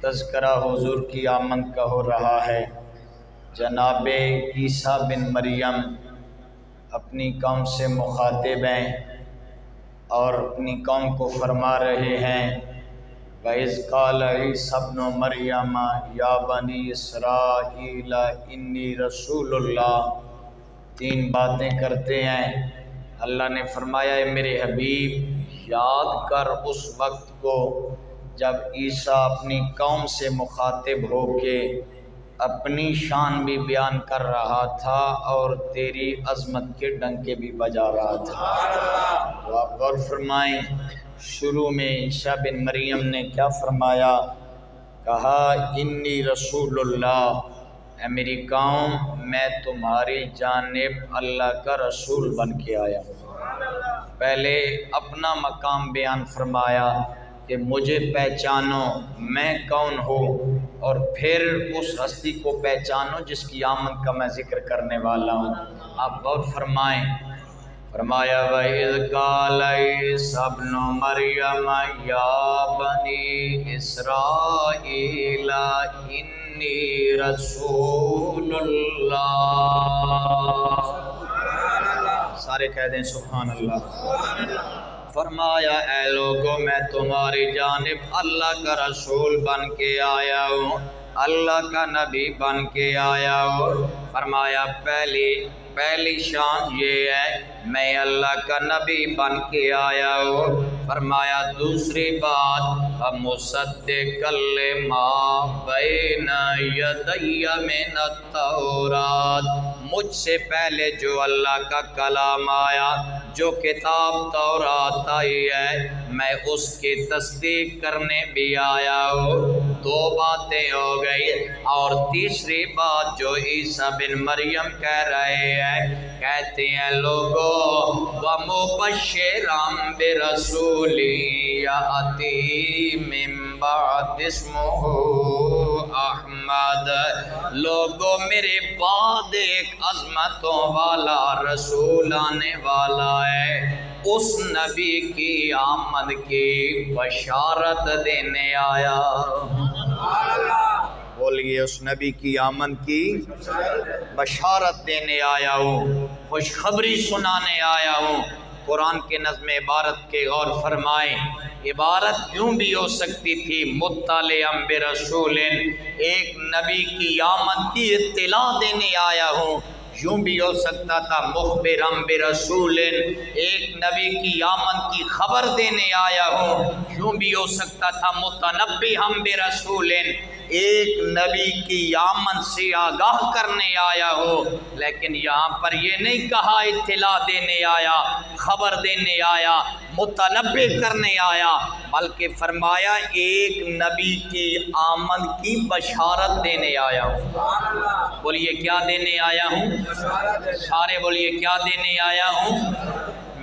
تذکرہ حضور کی آمد کا ہو رہا ہے۔ جناب عیسیٰ بن مریم اپنی قوم سے مخاطب ہیں اور اپنی قوم کو فرما رہے ہیں وَإِذْ قَالَ عِيسَى ابْنُ مَرْيَمَ يَا بَنِي إِسْرَائِيلَ إِنِّي رَسُولُ اللَّهِ۔ تین باتیں کرتے ہیں۔ اللہ نے فرمایا اے میرے حبیب یاد کر اس وقت کو جب عیسیٰ اپنی قوم سے مخاطب ہو کے اپنی شان بھی بیان کر رہا تھا اور تیری عظمت کے ڈنکے بھی بجا رہا تھا۔ تو آپ غور فرمائیں، شروع میں عیسیٰ بن مریم نے کیا فرمایا؟ کہا انی رسول اللہ، اے میری قوم میں تمہاری جانب اللہ کا رسول بن کے آیا ہوں۔ پہلے اپنا مقام بیان فرمایا کہ مجھے پہچانو میں کون ہوں، اور پھر اس ہستی کو پہچانو جس کی آمد کا میں ذکر کرنے والا ہوں۔ آپ غور فرمائیں، فرمایا وَإِذْ قَالَ عِيسَى ابْنُ مَرْيَمَ يَا بَنِي إِسْرَائِيلَ إِنِّي رَسُولُ اللَّهِ۔ سارے کہہ دیں سبحان اللہ۔ فرمایا اے لوگو میں تمہاری جانب اللہ کا رسول بن کے آیا ہوں، اللہ کا نبی بن کے آیا ہوں۔ فرمایا پہلی شان یہ ہے میں اللہ کا نبی بن کے آیا ہوں۔ فرمایا دوسری بات مصدقا لما بین یدی من التورات، مجھ سے پہلے جو اللہ کا کلام آیا، جو کتاب تورات آئی ہے، میں اس کی تصدیق کرنے بھی آیا ہوں۔ دو باتیں ہو گئی، اور تیسری بات جو عیسیٰ بن مریم کہہ رہے ہیں، کہتے ہیں لوگو وَمُبَشِّرًا بِرَسُولٍ يَأْتِي مِن بَعْدِ اسْمُهُ احمد، لوگو میرے بعد ایک عظمتوں والا رسول آنے والا ہے، اس نبی کی آمد کی بشارت دینے آیا۔ بولیے اس نبی کی آمد کی بشارت دینے آیا ہوں، خوشخبری سنانے آیا ہوں۔ قرآن کے نظم عبارت کے غور فرمائیں، عبارت یوں بھی ہو سکتی تھی مطلعاً برسول، ایک نبی کی آمد کی اطلاع دینے آیا ہوں۔ یوں بھی ہو سکتا تھا مخبراً برسول، ایک نبی کی آمد کی خبر دینے آیا ہوں۔ یوں بھی ہو سکتا تھا متنبئاً برسول، ایک نبی کی آمد سے آگاہ کرنے آیا ہو۔ لیکن یہاں پر یہ نہیں کہا اطلاع دینے آیا، خبر دینے آیا، متنبع کرنے آیا، بلکہ فرمایا ایک نبی کی آمد کی بشارت دینے آیا ہوں۔ بولیے کیا دینے آیا ہوں؟ سارے بولیے کیا دینے آیا ہوں؟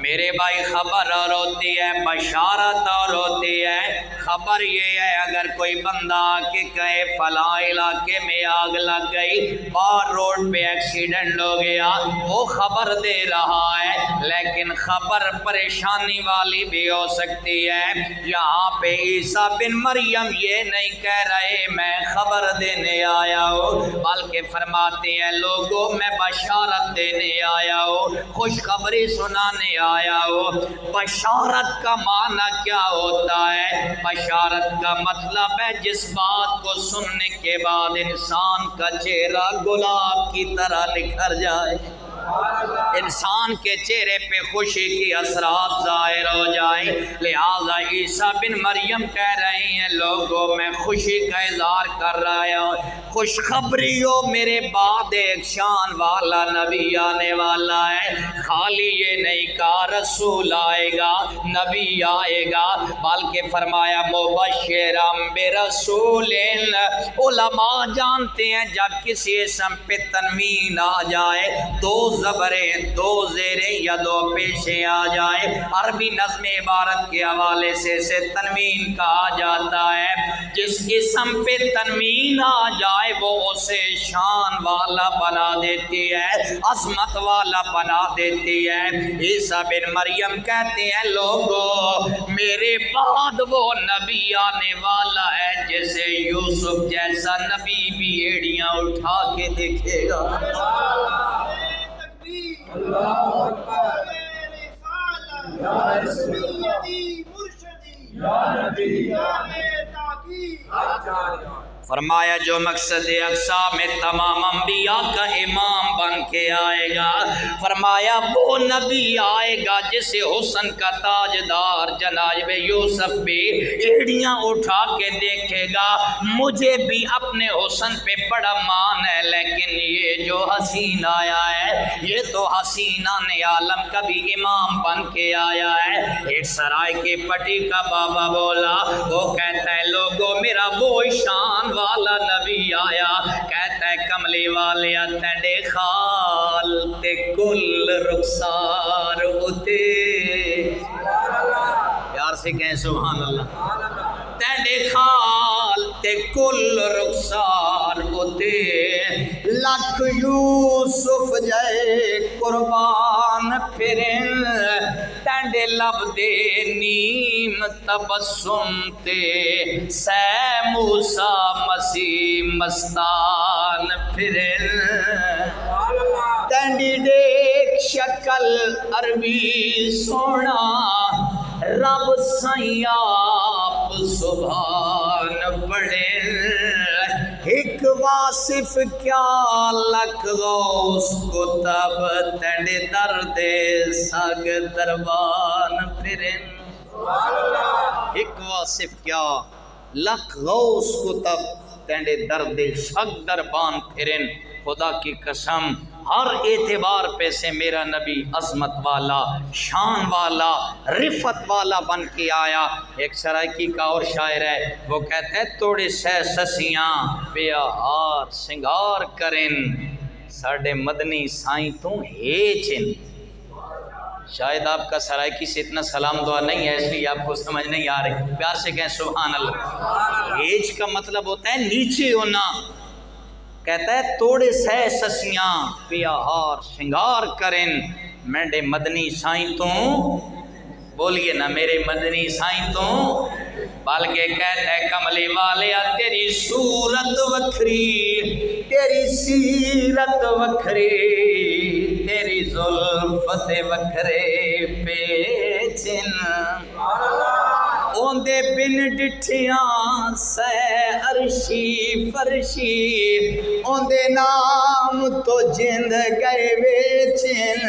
میرے بھائی خبر اور ہوتی ہے، بشارت اور ہوتی ہے۔ خبر یہ ہے اگر کوئی بندہ آ کے کہے فلاں علاقے میں آگ لگ گئی، اور روڈ پہ ایکسیڈنٹ ہو گیا، وہ خبر دے رہا ہے، لیکن خبر پریشانی والی بھی ہو سکتی ہے۔ یہاں پہ عیسیٰ بن مریم یہ نہیں کہہ رہے میں خبر دینے آیا ہوں، بلکہ فرماتے ہیں لوگوں میں بشارت دینے آیا ہوں، خوشخبری سنانے آیا ہو۔ بشارت کا معنی کیا ہوتا ہے؟ بشارت کا مطلب ہے جس بات کو سننے کے بعد انسان کا چہرہ گلاب کی طرح نکھر جائے، انسان کے چہرے پہ خوشی کی اثرات ظاہر ہو جائیں۔ لہذا عیسیٰ بن مریم کہہ رہے ہیں لوگوں میں خوشی کا اظہار کر رہا ہوں، خوشخبری ہو میرے بعد ایک شان والا نبی آنے والا ہے۔ خالی یہ نہیں کہا رسول آئے گا، نبی آئے گا، بلکہ فرمایا مبشراً برسول۔ علماء جانتے ہیں جب کسی اسم پہ تنوین آ جائے، دو زبریں، دو زیریں یا دو پیشیں آ جائے، عربی نظم عبارت کے حوالے سے اسے تنوین کہا جاتا ہے۔ جس اسم پہ تنوین آ جائے وہ اسے شان والا بنا دیتی ہے، عظمت والا بنا دیتی ہے۔ عیسیٰ بن مریم کہتے ہیں لوگو میرے بعد وہ نبی آنے والا ہے جسے یوسف جیسا نبی بھی ایڑیاں اٹھا کے دیکھے گا۔ فرمایا جو مقصد اقصا میں تمام انبیاء کا امام بن کے آئے گا، فرمایا وہ نبی آئے گا جسے حسن کا تاجدار جناب یوسف بھی ایڑیاں اٹھا کے دیکھے گا۔ مجھے بھی اپنے حسن پہ بڑا مان ہے، لیکن یہ جو حسین آیا ہے یہ تو حسینان عالم کا بھی امام بن کے آیا ہے۔ ایک سرائے کی پٹی کا بابا بولا، وہ کہتا ہے لوگوں میرا وہ شان والا نبی آیا، کہتا ہے کملی والے تینڈے خال تے کل رخسار ہوتے، پیار سے کہیں سبحان اللہ، تینڈے خال تے کل رخسار ہوتے، لکھ یوسف جائے قربان پھرن، تینڈے لب دے نیم تبسم تے سہ موسیٰ مسیح مستان پھرن، تینڈی دیکھ شکل عربی سونا، رب سائیں آپ سبحان پڑھن، ایک واصف کیا لکھ غوث کو تب تینڈے درد سگ دربان پھرن، ایک واصف کیا لکھ غوث کو تب تینڈے درد سگ دربان پھرن۔ خدا کی قسم ہر اعتبار پہ سے میرا نبی عظمت والا، شان والا، رفت والا بن کے آیا۔ ایک سرائکی کا اور شاعر ہے، وہ کہتا ہے توڑے سہ سسیاں پیا ہار سنگار کرن، ساڑھے مدنی سائیں تو ہیچن۔ شاید آپ کا سرائکی سے اتنا سلام دعا نہیں ہے اس لیے آپ کو سمجھ نہیں آ رہی، پیار سے کہیں سبحان اللہ۔ ہیچ کا مطلب ہوتا ہے نیچے ہونا، کہتا ہے توڑے سہ سسیاں پیا ہار شنگار کرن، میرے مدنی سائیں تو بولیے نا میرے مدنی سائیں تو، بلکہ کہتا ہے کملی والے تیری صورت وکھری، تیری سیرت وکھری، تیری زلفت وکھرے پیچن، اوندے بن ڈٹھیاں سہ عرشی فرشی، اوندے نام تو جند گئے ویچن،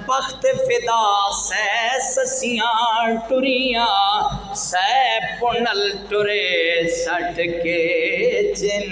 بخت فدا سہ سسیاں ٹریاں، سہ پنل ٹرے سٹ کے چن۔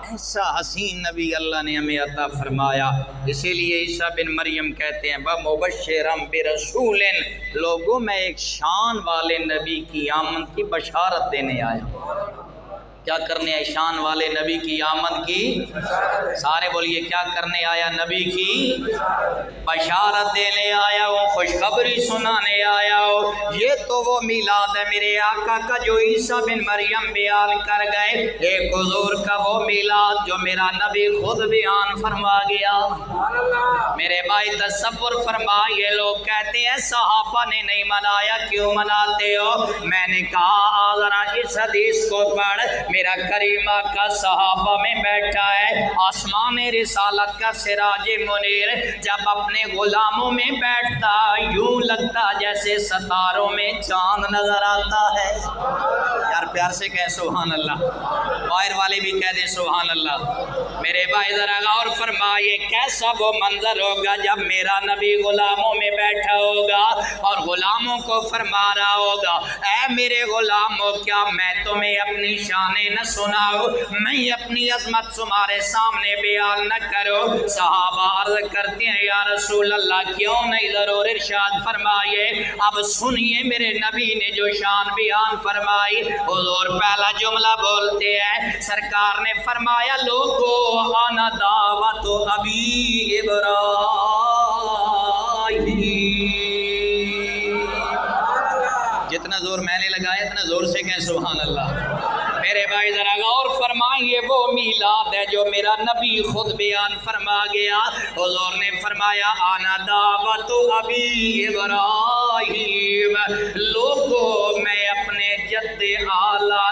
ایسا حسین نبی اللہ نے ہمیں عطا فرمایا، اسی لیے عیسیٰ بن مریم کہتے ہیں وَمُبَشِّرًا بِرَسُولٍ، لوگوں میں ایک شان والے نبی کی آمد کی بشارت دینے آیا۔ کیا کرنے آیا؟ شان والے نبی کی آمد کی، سارے بولیے کیا کرنے آیا؟ نبی کی بشارت دینے آیا ہوں، خوشخبری سنانے آیا ہوں۔ یہ تو وہ میلاد ہے میرے آقا کا جو عیسیٰ بن مریم بیان کر گئے، ایک حضور کا وہ میلاد جو میرا نبی خود بیان فرما گیا۔ میرے بھائی تصور فرما، یہ لوگ کہتے ہیں صحابہ نے نہیں منایا، کیوں مناتے ہو؟ میں نے کہا ذرا اس حدیث کو پڑھ، میرا کریم آقا صحابہ میں بیٹھا ہے، آسمان رسالت کا سراج منیر جب اپنے غلاموں میں بیٹھتا یوں لگتا جیسے ستاروں میں چاند نظر آتا ہے۔ یار پیار سے کہے سبحان اللہ، باہر والے بھی کہہ دے سبحان اللہ۔ میرے بھائی ذرا غور فرمائیے کیسا وہ منظر ہوگا جب میرا نبی غلاموں میں بیٹھا ہوگا اور غلاموں کو فرما رہا ہوگا، اے میرے غلاموں کیا میں تمہیں اپنی شان نہ سناؤ، میں اپنی عظمت تمہارے سامنے بیان نہ کرو؟ صحابہ عرض کرتے ہیں یا رسول اللہ کیوں نہیں، ضرور ارشاد فرمائیے۔ اب سنیے میرے نبی نے جو شان بیان فرمائی، حضور پہلا جملہ بولتے ہیں، سرکار نے فرمایا لوگو آنا دعوت ابی ابراہیم، جتنا زور میں نے لگایا اتنا زور سے کہیں سبحان اللہ۔ میرے بھائی ذرا غور فرمائیے وہ میلاد ہے جو میرا نبی خود بیان فرما گیا۔ حضور نے فرمایا آنا دعوت ابی ابراہیم، لوگوں میں اپنے جد اعلیٰ